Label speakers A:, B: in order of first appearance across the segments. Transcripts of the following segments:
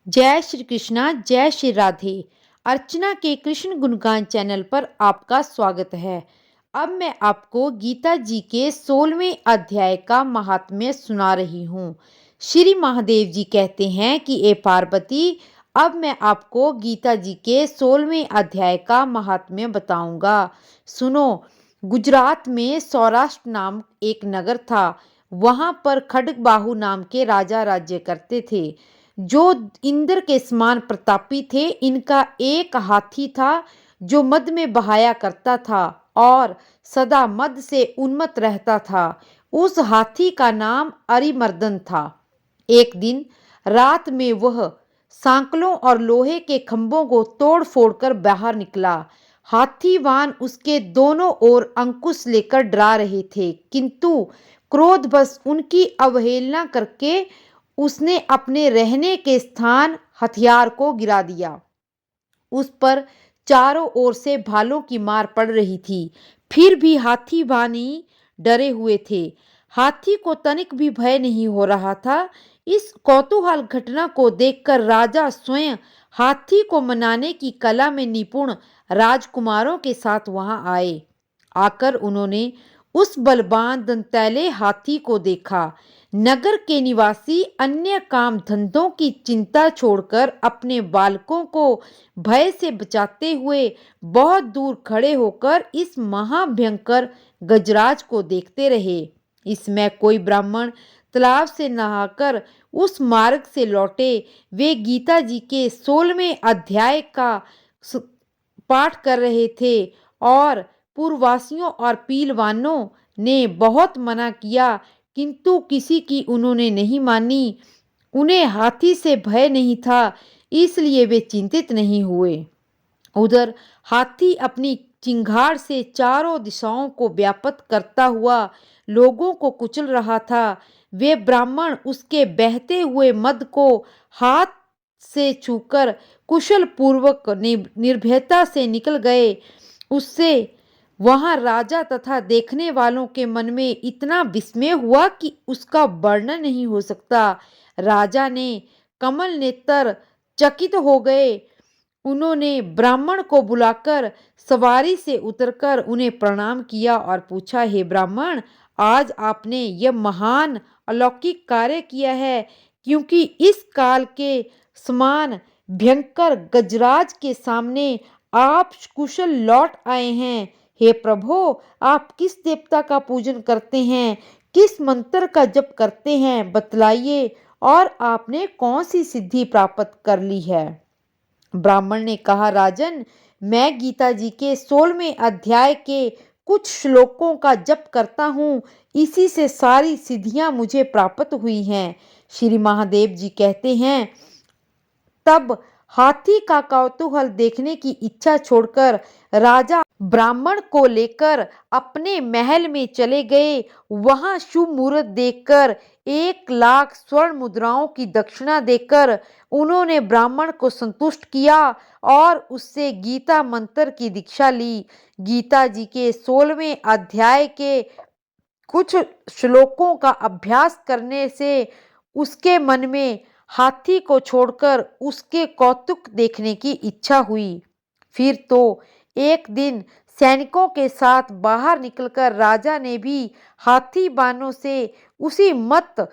A: जय श्री कृष्णा, जय श्री राधे। अर्चना के कृष्ण गुणगान चैनल पर आपका स्वागत है। अब मैं आपको गीता जी के 16वें अध्याय का महात्म्य सुना रही हूँ। श्री महादेव जी कहते हैं कि ए पार्वती, अब मैं आपको गीता जी के 16वें अध्याय का महात्म्य बताऊंगा। सुनो। गुजरात में सौराष्ट्र नाम एक नगर था। वहां पर खड्गबाहु नाम के राजा राज्य करते थे, जो इंद्र के समान प्रतापी थे। इनका एक हाथी था जो मद में बहाया करता था और सदा मद से उन्मत्त रहता था। उस हाथी का नाम अरिमर्दन था। एक दिन रात में वह सांकलों और लोहे के खंभों को तोड़ फोड़ कर बाहर निकला। हाथीवान उसके दोनों ओर अंकुश लेकर डरा रहे थे, किंतु क्रोधवश उनकी अवहेलना करके उसने अपने रहने के स्थान हथियार को गिरा दिया। उस पर चारों ओर से भालों की मार पड़ रही थी, फिर भी हाथी बानी डरे हुए थे। हाथी को तनिक भी भय नहीं हो रहा था। इस कौतूहल घटना को देखकर राजा स्वयं हाथी को मनाने की कला में निपुण राजकुमारों के साथ वहां आए। आकर उन्होंने उस बलवान दंतैले हाथी को देखा। नगर के निवासी अन्य काम धंधों की चिंता छोड़कर अपने बालकों को भय से बचाते हुए बहुत दूर खड़े होकर इस महाभयंकर गजराज को देखते रहे। इसमें कोई ब्राह्मण तालाब से नहाकर उस मार्ग से लौटे। वे गीता जी के 16वें अध्याय का पाठ कर रहे थे और पूर्ववासियों और पीलवानों ने बहुत मना किया, किंतु किसी की उन्होंने नहीं मानी। उन्हें हाथी से भय नहीं था, इसलिए वे चिंतित नहीं हुए। उधर हाथी अपनी चिंगार से चारों दिशाओं को व्याप्त करता हुआ लोगों को कुचल रहा था। वे ब्राह्मण उसके बहते हुए मद को हाथ से छूकर कुशल पूर्वक निर्भयता से निकल गए। उससे वहां राजा तथा देखने वालों के मन में इतना विस्मय हुआ कि उसका वर्णन नहीं हो सकता। राजा ने कमल नेत्र चकित हो गए। उन्होंने ब्राह्मण को बुलाकर सवारी से उतरकर उन्हें प्रणाम किया और पूछा, हे ब्राह्मण, आज आपने यह महान अलौकिक कार्य किया है, क्योंकि इस काल के समान भयंकर गजराज के सामने आप कुशल लौट आए हैं। हे प्रभु, आप किस देवता का पूजन करते हैं, किस मंत्र का जप करते हैं, बतलाइए, और आपने कौन सी सिद्धि प्राप्त कर ली है। ब्राह्मण ने कहा, राजन, मैं गीता जी के 16वें अध्याय के कुछ श्लोकों का जप करता हूँ, इसी से सारी सिद्धियां मुझे प्राप्त हुई हैं। श्री महादेव जी कहते हैं, तब हाथी का कौतूहल देखने की इच्छा छोड़कर राजा ब्राह्मण को लेकर अपने महल में चले गए। वहां शुभ मुहूर्त देखकर 1,00,000 स्वर्ण मुद्राओं की दक्षिणा देकर उन्होंने ब्राह्मण को संतुष्ट किया और उससे गीता मंत्र की दीक्षा ली। गीता जी के 16वें अध्याय के कुछ श्लोकों का अभ्यास करने से उसके मन में हाथी को छोड़कर उसके कौतुक देखने की इच्छा हुई। फिर तो एक दिन सैनिकों के साथ बाहर निकलकर राजा ने भी हाथी बानों से उसी मत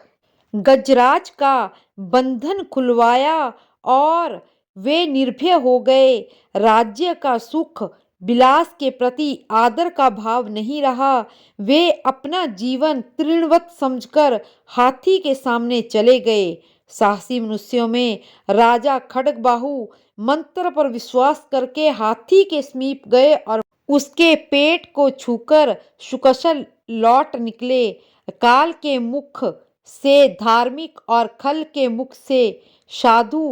A: गजराज का बंधन खुलवाया और वे निर्भय हो गए। राज्य का सुख विलास के प्रति आदर का भाव नहीं रहा। वे अपना जीवन तृणवत समझकर हाथी के सामने चले गए। साहसी मनुष्यों में राजा खड्गबाहु मंत्र पर विश्वास करके हाथी के समीप गए और उसके पेट को छूकर सुकुशल लौट निकले। काल के मुख से धार्मिक और खल के मुख से साधु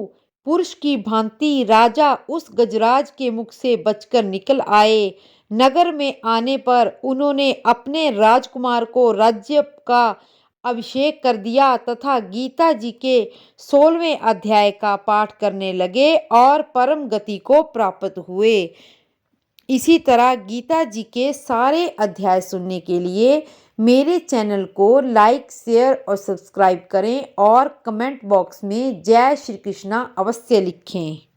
A: पुरुष की भांति राजा उस गजराज के मुख से बचकर निकल आए। नगर में आने पर उन्होंने अपने राजकुमार को राज्य का अभिषेक कर दिया तथा गीता जी के 16वें अध्याय का पाठ करने लगे और परम गति को प्राप्त हुए। इसी तरह गीता जी के सारे अध्याय सुनने के लिए मेरे चैनल को लाइक, शेयर और सब्सक्राइब करें और कमेंट बॉक्स में जय श्री कृष्णा अवश्य लिखें।